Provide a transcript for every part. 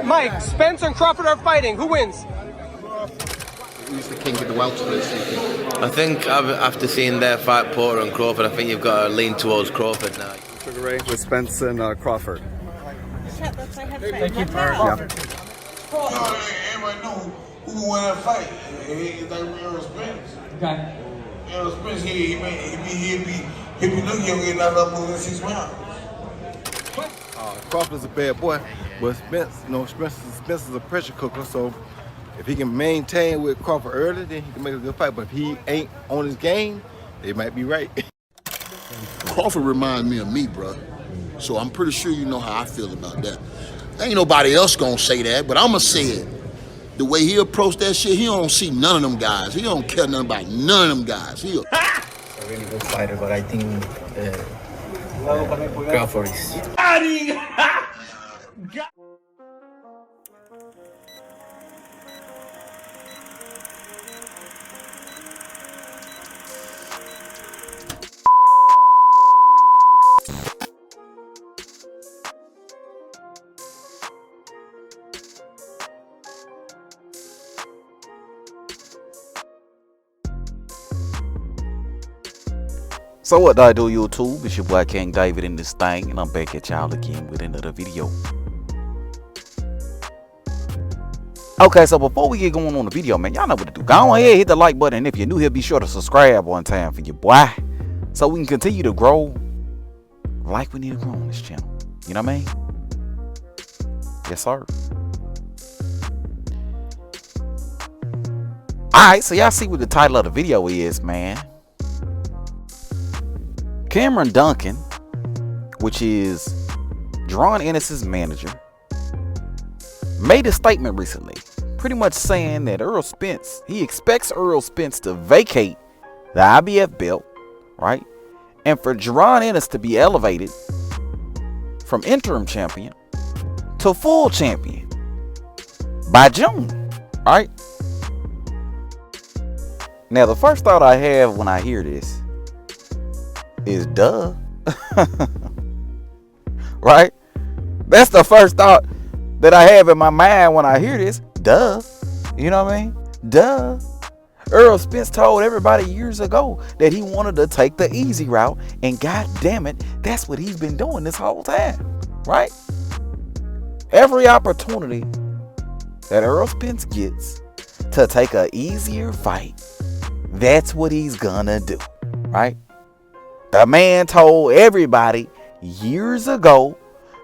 Mike, Spence and Crawford are fighting. Who wins? Who's the king of the welterweights? I think after seeing their fight, Porter and Crawford, I think you've got to lean towards Crawford now. Sugar Ray with Spence and Crawford. Thank you, Yeah. Everybody know who won that fight. It's like Errol Spence. Okay. Errol Spence, he'll be looking young and not up more than 6 rounds. Crawford's a bad boy, but Spence, Spence is a pressure cooker, so if he can maintain with Crawford early, then he can make a good fight. But if he ain't on his game, they might be right. Crawford reminds me of me, bro. So I'm pretty sure you know how I feel about that. Ain't nobody else gonna say that, but I'ma say it. The way he approached that shit, he don't see none of them guys. He don't care nothing about none of them guys. He a really good fighter, but I think Crawford is. So what do I do, YouTube? It's your boy King David in this thing, and I'm back at y'all again with another video. Okay, so before we get going on the video, man, y'all know what to do. Go ahead, hit the like button, and if you're new here, be sure to subscribe one time for your boy, so we can continue to grow like we need to grow on this channel. You know what I mean? Yes, sir. Alright, so y'all see what the title of the video is, man. Cameron Duncan, which is Jaron Ennis' manager, made a statement recently, pretty much saying that he expects Errol Spence to vacate the IBF belt, right? And for Jaron Ennis to be elevated from interim champion to full champion by June, right? Now, the first thought I have when I hear this is duh. Right? That's the first thought that I have in my mind when I hear this. Duh. You know what I mean? Duh. Errol Spence told everybody years ago that he wanted to take the easy route, and god damn it, that's what he's been doing this whole time. Right? Every opportunity that Errol Spence gets to take an easier fight, that's what he's gonna do. Right? The man told everybody years ago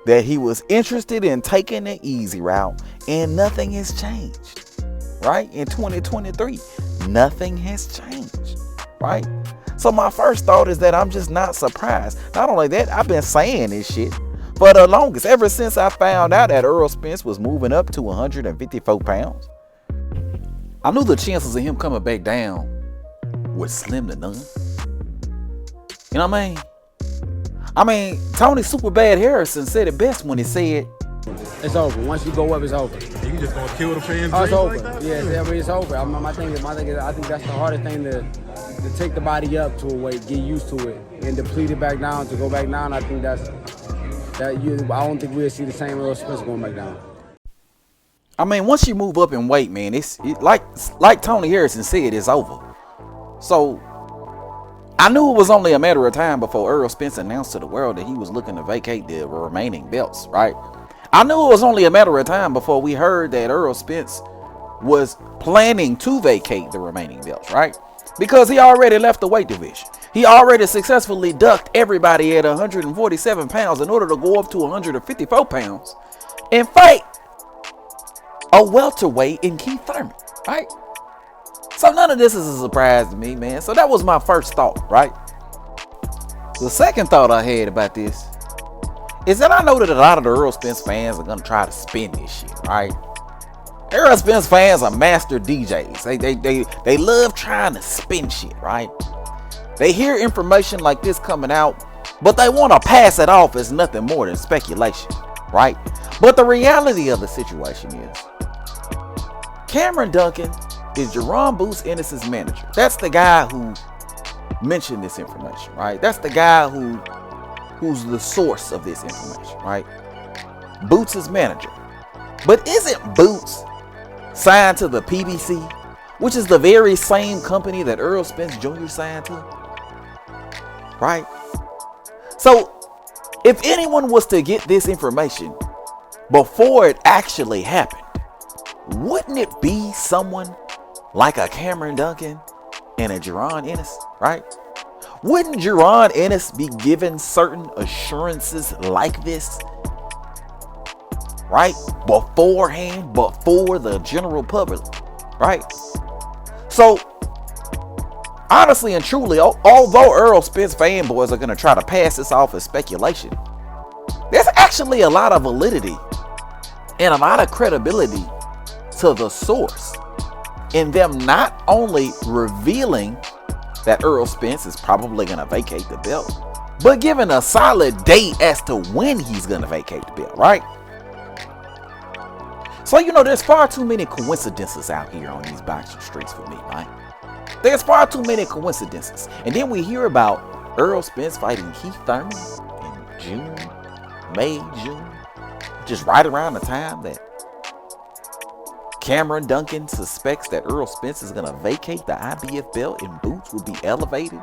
that he was interested in taking the easy route, and nothing has changed, right? In 2023, nothing has changed, right? So my first thought is that I'm just not surprised. Not only that, I've been saying this shit for the longest, ever since I found out that Errol Spence was moving up to 154 pounds. I knew the chances of him coming back down were slim to none. You know what I mean? Tony Superbad Harrison said it best when he said, "It's over. Once you go up, it's over." You just gonna kill the fans? Oh, it's over. Like yeah, it's over. My thing is, I think that's the hardest thing to take the body up to a weight, get used to it, and deplete it back down to go back down. I think I don't think we'll see the same Errol Spence going back down. Once you move up in weight, man, it's like Tony Harrison said, it's over. So I knew it was only a matter of time before Errol Spence announced to the world that he was looking to vacate the remaining belts, right? I knew it was only a matter of time before we heard that Errol Spence was planning to vacate the remaining belts, right? Because he already left the weight division. He already successfully ducked everybody at 147 pounds in order to go up to 154 pounds and fight a welterweight in Keith Thurman, right? So none of this is a surprise to me, man. So that was my first thought, right? The second thought I had about this is that I know that a lot of the Errol Spence fans are going to try to spin this shit, right? Errol Spence fans are master DJs. They love trying to spin shit, right? They hear information like this coming out, but they want to pass it off as nothing more than speculation, right? But the reality of the situation is Cameron Duncan is Jaron Boots Ennis' manager. That's the guy who mentioned this information, right? That's the guy who's the source of this information, right? Boots' manager. But isn't Boots signed to the PBC, which is the very same company that Errol Spence Jr. signed to? Right? So, if anyone was to get this information before it actually happened, wouldn't it be someone like a Cameron Duncan and a Jaron Ennis, right? Wouldn't Jaron Ennis be given certain assurances like this, right? Beforehand, before the general public, right? So, honestly and truly, although Errol Spence fanboys are going to try to pass this off as speculation, there's actually a lot of validity and a lot of credibility to the source in them not only revealing that Errol Spence is probably going to vacate the belt, but giving a solid date as to when he's going to vacate the belt, right? So, you know, there's far too many coincidences out here on these boxing streets for me, right? There's far too many coincidences. And then we hear about Errol Spence fighting Keith Thurman in June, May, June, just right around the time that Cameron Duncan suspects that Errol Spence is going to vacate the IBF belt and Boots will be elevated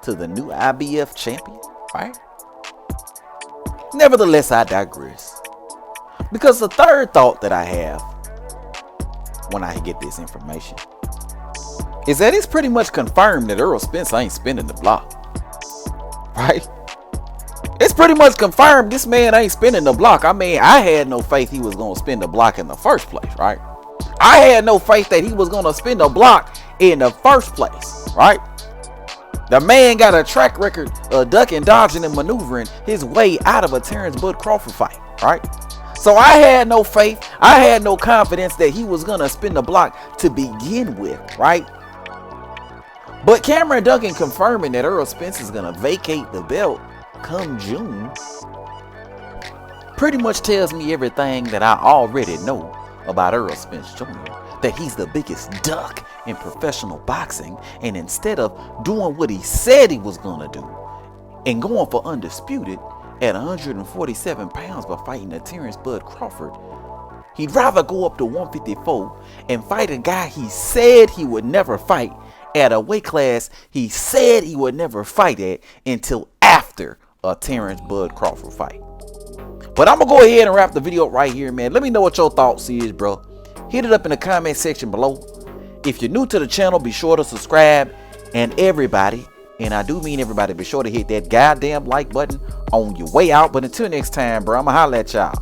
to the new IBF champion, right? Nevertheless, I digress. Because the third thought that I have when I get this information is that it's pretty much confirmed that Errol Spence ain't spinning the block, right? It's pretty much confirmed this man ain't spinning the block. I mean, I had no faith he was going to spin the block in the first place, right? I had no faith that he was going to spin the block in the first place, right? The man got a track record of ducking, dodging, and maneuvering his way out of a Terrence Bud Crawford fight, right? So I had no faith, I had no confidence that he was going to spin the block to begin with, right? But Cameron Duncan confirming that Errol Spence is going to vacate the belt come June pretty much tells me everything that I already know about Errol Spence Jr. That he's the biggest duck in professional boxing, and instead of doing what he said he was going to do and going for undisputed at 147 pounds by fighting a Terrence Bud Crawford, he'd rather go up to 154 and fight a guy he said he would never fight at a weight class he said he would never fight at until after a Terrence Bud Crawford fight. But I'm gonna go ahead and wrap the video up right here, man. Let me know what your thoughts is, bro. Hit it up in the comment section below. If you're new to the channel, be sure to subscribe. And everybody, and I do mean everybody, be sure to hit that goddamn like button on your way out. But until next time, bro, I'ma holla at y'all.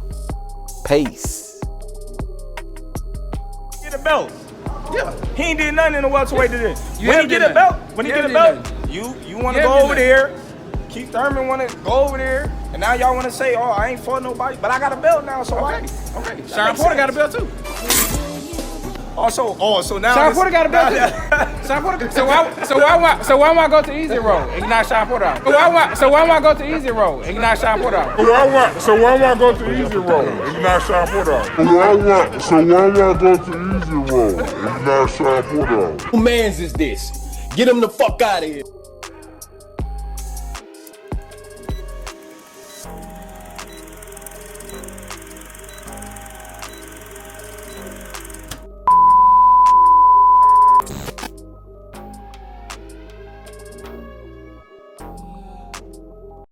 Peace. Get a belt. Yeah. He ain't did nothing in the welterweight to this. When he get a belt, you want to go over there. Keith Thurman want to go over there. And now y'all want to say, oh, I ain't fought nobody. But I got a belt now, so why? Okay. Sean Porter got a belt too. So now Sean Porter got a belt too. Sean Porter. So why am I go to easy road and knock Sean Porter out? So why am I go to easy road and knock Sean Porter out? So why am I go to easy road and not Sean Porter out? Why am I go to easy road and not Sean Porter out? Who mans is this? Get him the fuck out of here.